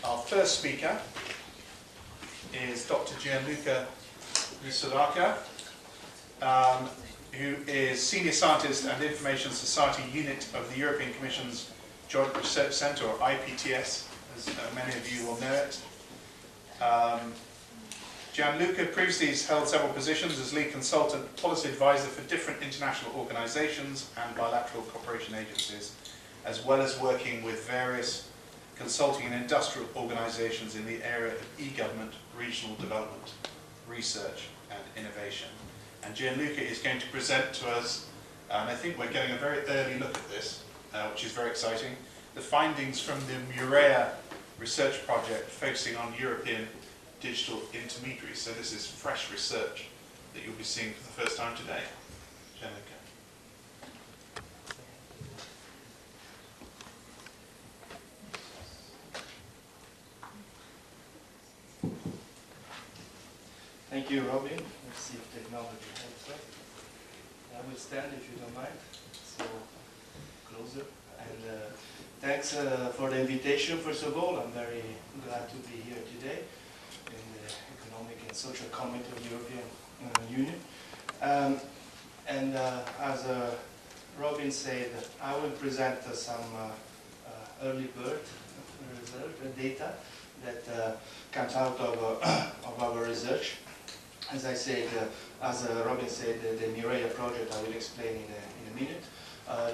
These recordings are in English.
Our first speaker is Dr. Gianluca Misuraca, who is Senior Scientist and Information Society Unit of the European Commission's Joint Research Centre, or IPTS, as many of you will know it. Gianluca previously has held several positions as lead consultant, policy advisor for different international organisations and bilateral cooperation agencies, as well as working with various consulting and industrial organisations in the area of e-government, regional development, research and innovation. And Gianluca is going to present to us, and I think we're getting a very early look at this, which is very exciting, the findings from the Misuraca research project focusing on European digital intermediaries. So this is fresh research that you'll be seeing for the first time today. Gianluca. Thank you, Robin. Let's see if technology helps us. I will stand if you don't mind. So closer. And thanks for the invitation. First of all, I'm very glad to be here today in the Economic and Social Committee of the European Union. As Robin said, I will present some early bird result data that comes out of our research. As I said, as Robin said, the Misuraca project I will explain in a minute.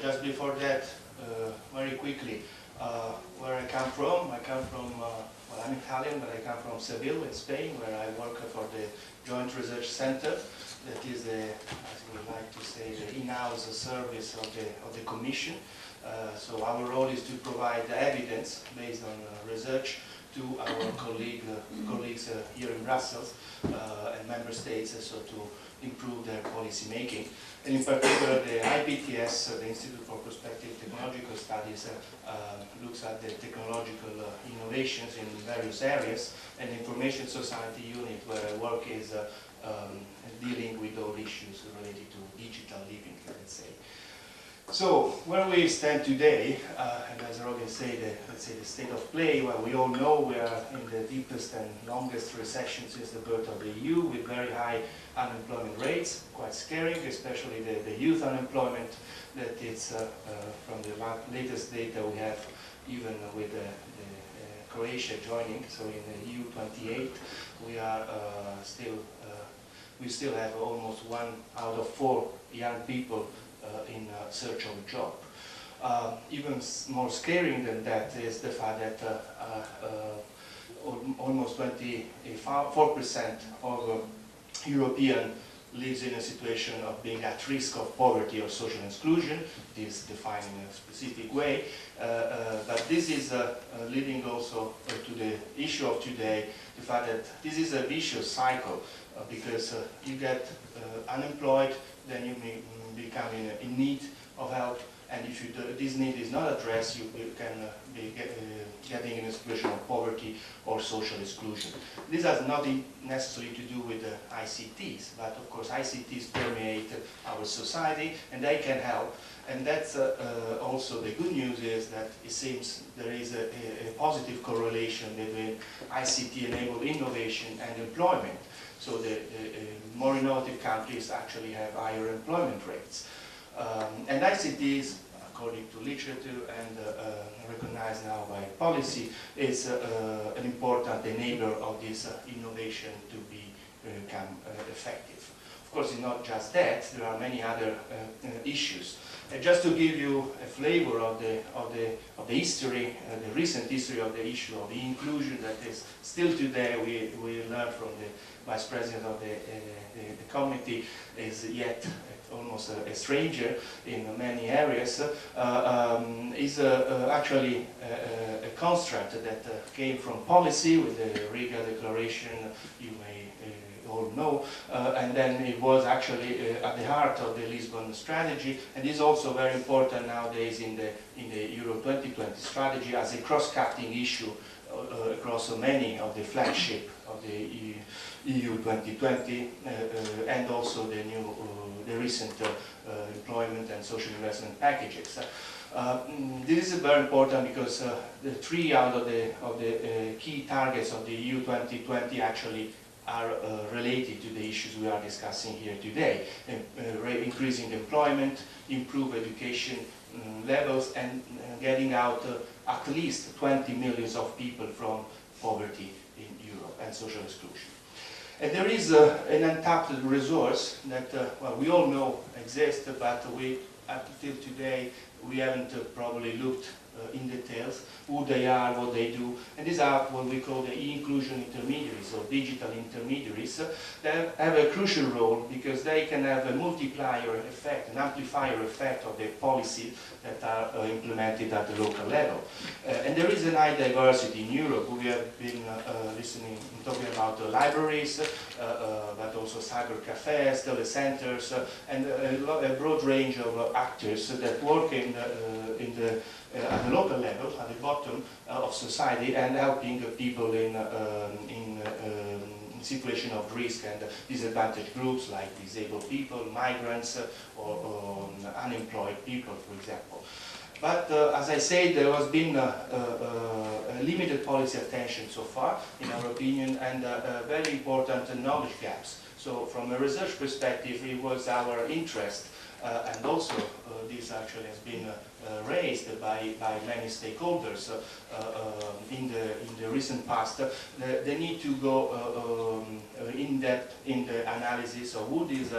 Just before that, very quickly, where I come from, well, I'm Italian, but I come from Seville in Spain, where I work for the Joint Research Center. That is the, as we like to say, the in-house service of the Commission. So our role is to provide evidence based on research to our colleagues here in Brussels and member states, so to improve their policy making. And in particular, the IPTS, the Institute for Prospective Technological Studies, looks at the technological innovations in various areas, and the Information Society unit, where I work, is dealing with all issues related to digital living, let's say. So, where we stand today, and as Robin said, let's say the state of play, well, we all know we are in the deepest and longest recession since the birth of the EU, with very high unemployment rates, quite scaring, especially the youth unemployment, that is, from the latest data we have, even with Croatia joining, so in the EU 28, we still have almost 1 out of 4 young people in search of a job. Even more scaring than that is the fact that almost 24% of European lives in a situation of being at risk of poverty or social exclusion. This is defined in a specific way. But this is leading also to the issue of today, the fact that this is a vicious cycle, because you get unemployed, then you may become in need of help, and if this need is not addressed, you can be getting in a situation of poverty or social exclusion. This has nothing necessarily to do with the ICTs, but of course ICTs permeate our society and they can help. And that's also the good news is that it seems there is a positive correlation between ICT-enabled innovation and employment. So the more innovative countries actually have higher employment rates. And ICTs, according to literature and recognized now by policy, is an important enabler of this innovation to become effective. Of course, it's not just that, there are many other issues. Just to give you a flavor of the history, the recent history of the issue of the inclusion that is still today, we learned from the Vice President of the committee, is yet almost a stranger in many areas, is actually a construct that came from policy with the Riga Declaration, you may all know, and then it was actually at the heart of the Lisbon strategy, and is also very important nowadays in the Euro 2020 strategy as a cross-cutting issue across so many of the flagship of the EU 2020 and also the recent employment and social investment packages. This is very important because the 3 out of the key targets of the EU 2020 actually are related to the issues we are discussing here today. Increasing employment, improve education levels, and getting out at least 20 million of people from poverty in Europe and social exclusion. And there is an untapped resource that well, we all know exists, but we, up till today, we haven't probably looked in details who they are, what they do, and these are what we call the e-inclusion intermediaries or digital intermediaries. They have a crucial role because they can have a multiplier effect, an amplifier effect of the policy that are implemented at the local level. And there is a high diversity in Europe. We have been talking about libraries, but also cyber cafes, telecenters, and a broad range of actors that work at the local level, at the bottom of society, and helping people in situation of risk and disadvantaged groups like disabled people, migrants, or unemployed people, for example. But as I said, there has been a limited policy attention so far, in our opinion, and very important knowledge gaps. So from a research perspective, it was our interest, and also this actually has been raised by many stakeholders in the recent past, the need to go in depth in the analysis of who these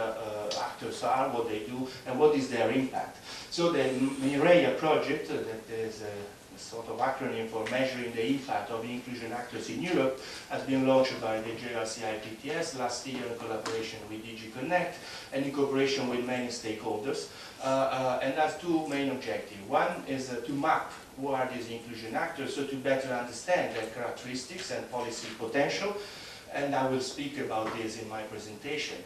actors are, what they do, and what is their impact. So the Mireia project, that is a sort of acronym for measuring the impact of inclusion actors in Europe, has been launched by the JRCI-PTS last year in collaboration with DG Connect and in cooperation with many stakeholders, and has 2 main objectives. One is to map who are these inclusion actors, so to better understand their characteristics and policy potential, and I will speak about this in my presentation,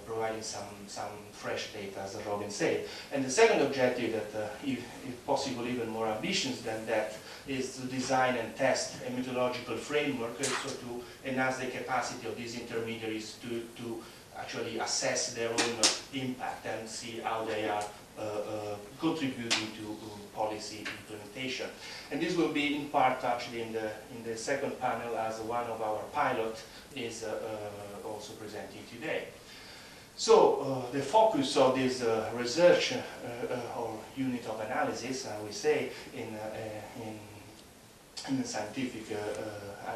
providing some fresh data, as Robin said. And the second objective, that if possible even more ambitious than that, is to design and test a methodological framework so to enhance the capacity of these intermediaries to actually assess their own impact and see how they are contributing to policy implementation. And this will be in part actually in the second panel, as one of our pilot is also presenting today. So the focus of this research or unit of analysis, I would say, in the scientific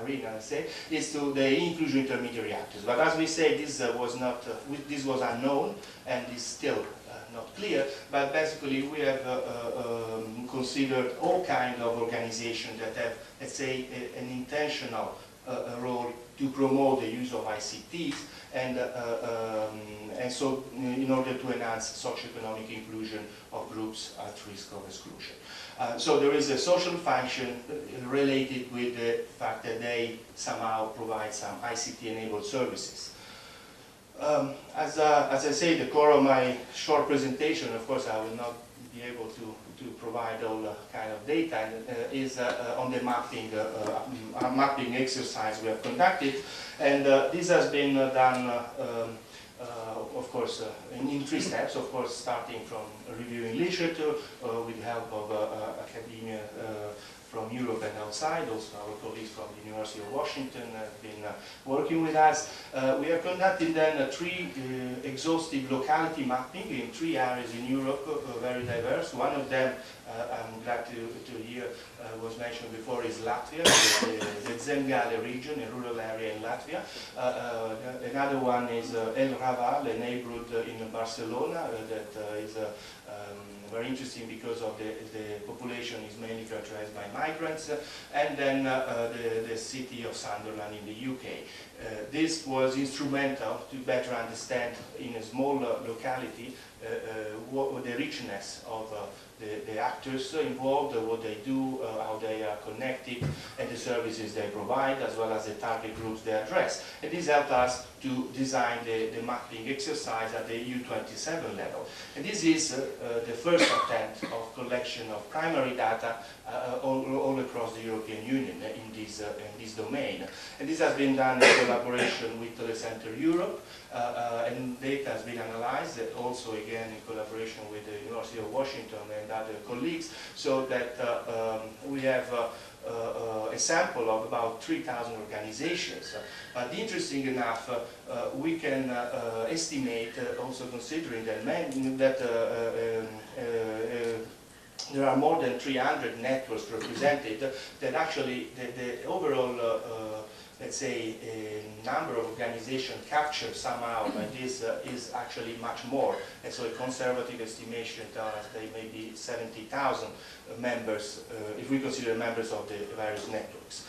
arena, let's say, is to the inclusion intermediary actors. But as we say, this was unknown and is still not clear. But basically, we have considered all kinds of organizations that have, let's say, an intentional role to promote the use of ICTs, and so in order to enhance socioeconomic inclusion of groups at risk of exclusion. So there is a social function related with the fact that they somehow provide some ICT-enabled services. As I say, the core of my short presentation, of course I will not be able to provide all kind of data, is on the mapping exercise we have conducted, and this has been done of course in 3 steps, of course starting from reviewing literature with the help of academia from Europe and outside. Also our colleagues from the University of Washington have been working with us. We have conducted then 3 exhaustive locality mapping in 3 areas in Europe, very diverse. One of them, I'm glad to hear, was mentioned before, is Latvia, the Zemgale region, a rural area in Latvia. Another one is El Raval, a neighborhood in Barcelona that is very interesting because of the population is mainly characterized by migrants, and then the city of Sunderland in the UK. This was instrumental to better understand in a small locality what the richness of the actors involved, what they do, how they are connected, and the services they provide, as well as the target groups they address. And this helped us to design the mapping exercise at the EU27 level. And this is the first attempt of collection of primary data all across the European Union in this domain. And this has been done in collaboration collaboration with Telecenter Europe, and data has been analyzed, also again in collaboration with the University of Washington and other colleagues, so that we have a sample of about 3,000 organizations. But interesting enough, we can estimate, also considering that, there are more than 300 networks represented, that actually the overall, let's say, number of organizations captured somehow by this is actually much more. And so a conservative estimation tells us there may be 70,000 members, if we consider members of the various networks.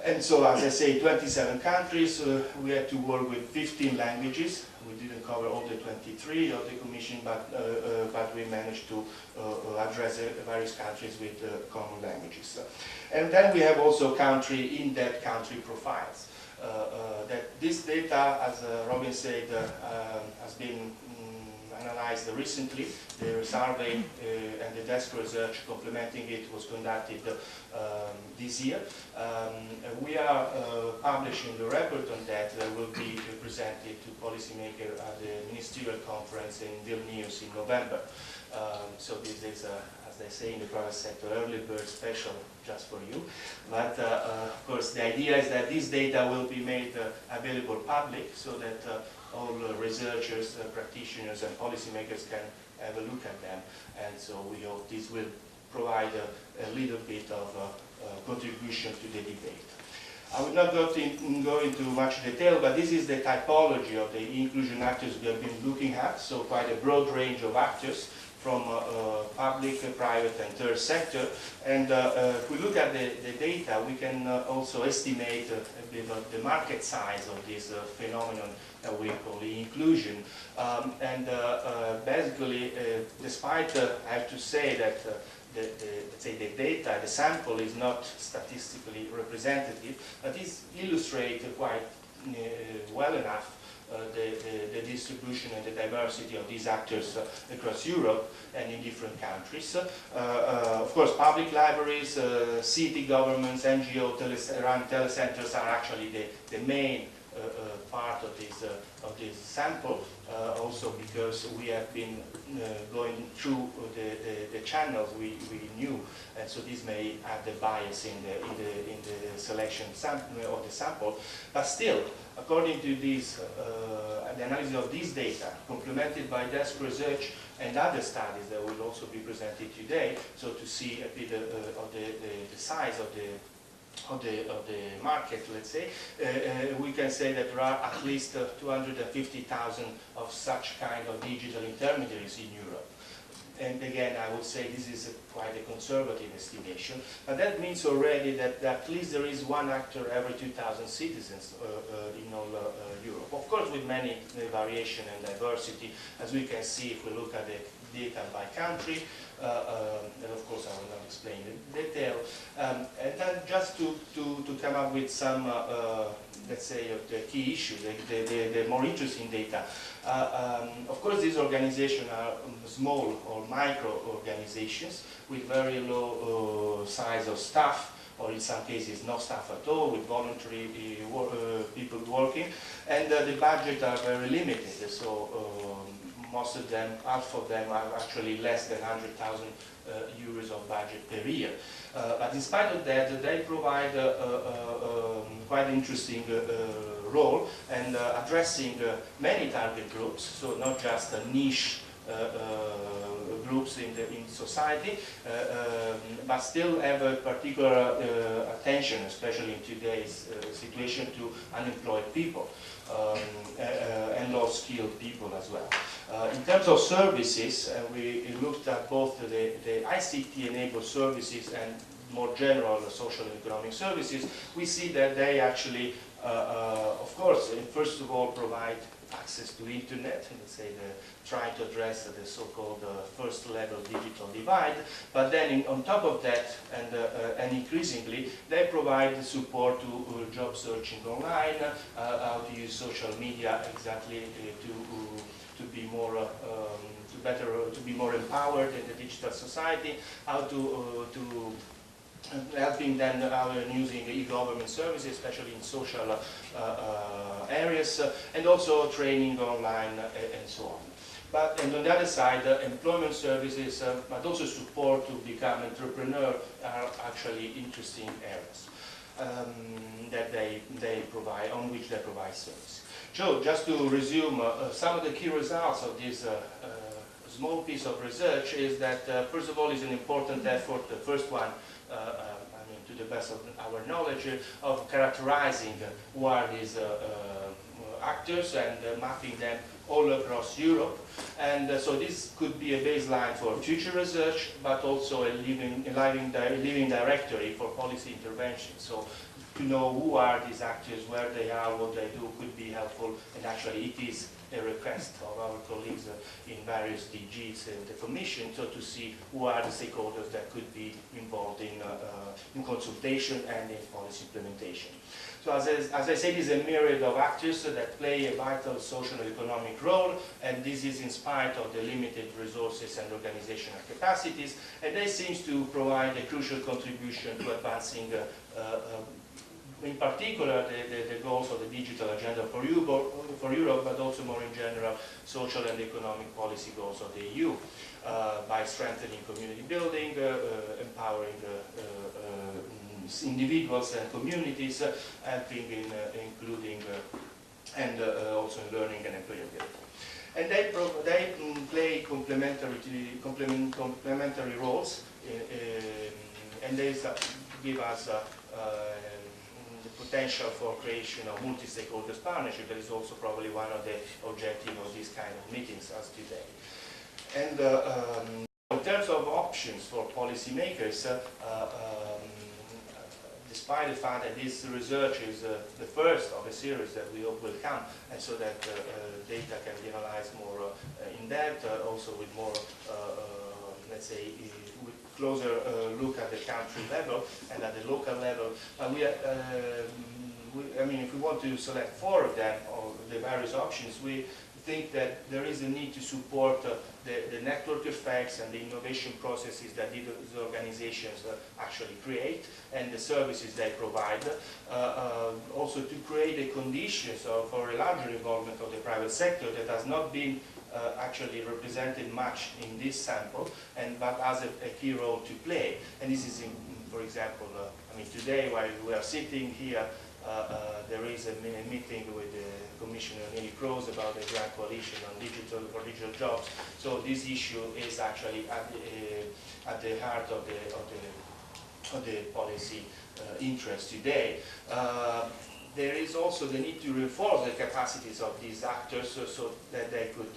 And so, as I say, 27 countries, we had to work with 15 languages. We didn't cover all the 23 of the Commission, but we managed to address various countries with common languages. And then we have also in-depth country profiles. That this data, as Robin said, has been analyzed recently. The survey and the desk research complementing it was conducted this year. We are publishing the report on that will be presented to policymakers at the ministerial conference in Vilnius in November. So this is, as they say in the private sector, early bird special just for you. But of course, the idea is that this data will be made available public, so that all researchers, practitioners and policymakers can have a look at them. And so we hope this will provide a little bit of contribution to the debate. I will not go into much detail, but this is the typology of the inclusion actors we have been looking at, so quite a broad range of actors from public, private and third sector. And if we look at the data, we can also estimate a bit of the market size of this phenomenon that we call the inclusion. Basically, despite, I have to say that let's say the data, the sample is not statistically representative, but it illustrates quite well enough the distribution and the diversity of these actors across Europe and in different countries. Of course, public libraries, city governments, NGO run telecenters are actually the main part of this sample, also because we have been going through the channels we knew, and so this may add the bias in the selection of the sample. But still, according to this, the analysis of this data, complemented by desk research and other studies that will also be presented today, so to see a bit of the size of the market, let's say, we can say that there are at least 250,000 of such kind of digital intermediaries in Europe. And again, I would say this is quite a conservative estimation, but that means already that at least there is one actor every 2,000 citizens in all Europe. Of course, with many variation and diversity, as we can see if we look at the data by country, and of course I will not explain in detail. And then just to come up with some, let's say, the key issues, the more interesting data. Of course, these organizations are small or micro organizations with very low size of staff, or in some cases no staff at all, with voluntary people working, and the budget are very limited. So most of them, half of them, are actually less than 100,000 euros of budget per year. But in spite of that, they provide quite interesting role and addressing many target groups, so not just niche groups in society, but still have a particular attention, especially in today's situation, to unemployed people and low-skilled people as well. In terms of services, we looked at both the ICT-enabled services and more general social and economic services. We see that they actually, of course, first of all, provide access to internet, let's say trying to address the so-called first level digital divide, but then on top of that, and increasingly, they provide support to job searching online, how to use social media exactly to be more to be more empowered in the digital society, how to helping them out using e-government services, especially in social areas, and also training online and so on. And on the other side, employment services, but also support to become entrepreneur are actually interesting areas that they provide, on which they provide service. So just to resume, some of the key results of this small piece of research is that, first of all, is an important effort. The first one, I mean, to the best of our knowledge, of characterizing who are these actors and mapping them all across Europe. And so this could be a baseline for future research, but also a living directory for policy intervention. So to know who are these actors, where they are, what they do, could be helpful. And actually it is a request of our colleagues in various DGs in the Commission, so to see who are the stakeholders that could be involved in consultation and in policy implementation. So as I said, it's a myriad of actors that play a vital social and economic role, and this is in spite of the limited resources and organizational capacities, and they seem to provide a crucial contribution to advancing in particular, the goals of the digital agenda for Europe, but also more in general, social and economic policy goals of the EU, by strengthening community building, empowering individuals and communities, helping in including and also in learning and employability. And they play complementary roles, and they give us the potential for creation of multi-stakeholders partnership. That is also probably one of the objectives of these kind of meetings as today. And in terms of options for policymakers, despite the fact that this research is the first of a series that we hope will come, and so that data can be analyzed more in depth, also with more, let's say, with closer look at the country level and at the local level. I mean, if we want to select 4 of them, or the various options, we think that there is a need to support the network effects and the innovation processes that these organizations actually create and the services they provide. Also to create the conditions for a larger involvement of the private sector that has not been actually represented much in this sample, but has a key role to play. And this is, for example, I mean, today while we are sitting here, there is a meeting with the Commissioner Neelie Kroes about the Grand Coalition on digital jobs. So this issue is actually at the heart of the policy interest today. There is also the need to reinforce the capacities of these actors so that they could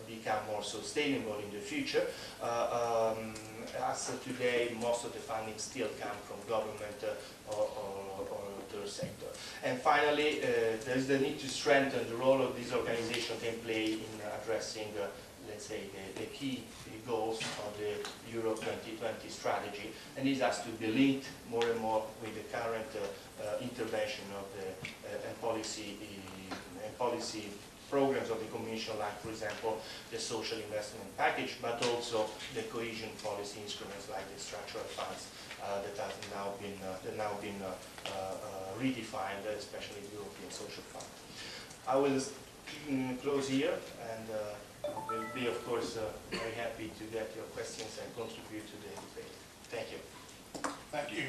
become more sustainable in the future. As today, most of the funding still comes from government or third sector. And finally, there is the need to strengthen the role of these organizations can play in addressing, let's say, the key goals of the Europe 2020 strategy. And this has to be linked more and more with the current intervention of the policy programs of the Commission, like, for example, the social investment package, but also the cohesion policy instruments like the structural funds that have now been redefined, especially the European Social Fund. I will close here, and will be, of course, very happy to get your questions and contribute to the debate. Thank you. Thank you.